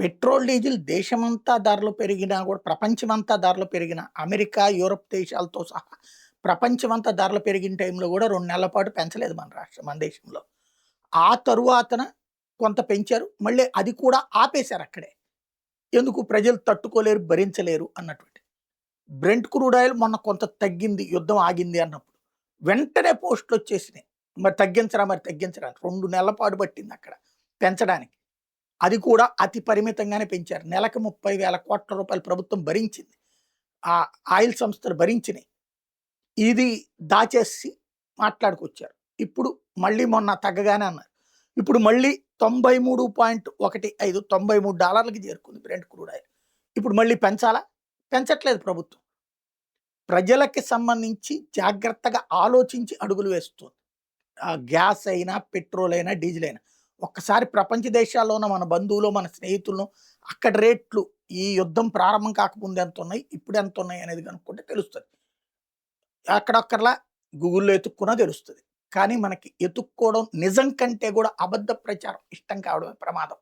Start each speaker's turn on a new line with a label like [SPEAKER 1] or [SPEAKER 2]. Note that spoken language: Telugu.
[SPEAKER 1] పెట్రోల్, డీజిల్ దేశమంతా ధరలు పెరిగినా గూడా ప్రపంచమంతా ధరలు పెరిగినా, అమెరికా, యూరప్ దేశాలతో సహా ప్రపంచమంతా ధరలు పెరిగిన టైంలో గూడా 2 నెలల పాటు పెంచలేదు మన దేశంలో. ఆ తరువాతన కొంత పెంచారు. మళ్ళీ అది కూడా ఆపేశారక్కడే. ఎందుకు? ప్రజలు తట్టుకోలేరు, భరించలేరు అన్నటువంటి. బ్రెంట్ క్రూడ్ ఆయిల్ మొన్న కొంత తగ్గింది, యుద్ధం ఆగింది అన్నప్పుడు. వెంటనే పోస్టులొచ్చేసినాయి. మరి తగ్గించరా? మరి తగ్గించరా? అని. 2 నెలల పాటు పట్టిందక్కడ పెంచడానికి. అది కూడా అతి పరిమితంగానే పెంచారు. నెలకు 30,000 కోట్ల రూపాయలు ప్రభుత్వం భరించింది. ఆ ఆయిల్ సంస్థలు భరించినాయి. ఇది దాచేసి మాట్లాడుకొచ్చారు. ఇప్పుడు మళ్ళీ మొన్న తగ్గగానే అన్నారు. ఇప్పుడు మళ్ళీ 93.15 $93కి చేరుకుంది బ్రెంట్ క్రూడ్ ఆయిల్. ఇప్పుడు మళ్ళీ పెంచాలా? పెంచట్లేదు ప్రభుత్వం. ప్రజలకి సంబంధించి జాగ్రత్తగా ఆలోచించి అడుగులు వేస్తుంది. గ్యాస్ అయినా, పెట్రోల్ అయినా, డీజిల్ అయినా. ఒక్కసారి ప్రపంచ దేశాల్లో ఉన్న మన బంధువులు, మన స్నేహితులను అక్కడ రేట్లు ఈ యుద్ధం ప్రారంభం కాకముందు ఎంతున్నయి, ఇప్పుడు ఎంతున్నయి అనేది కనుక్కుంటే తెలుస్తది. అక్కడక్కడలా గూగుల్‌లో ఎతుక్కున్నా తెలుస్తది. కానీ మనకి ఎతుక్కోవడం నిజం కంటే గూడా అబద్ధ ప్రచారం ఇష్టం కావడమే ప్రమాదం.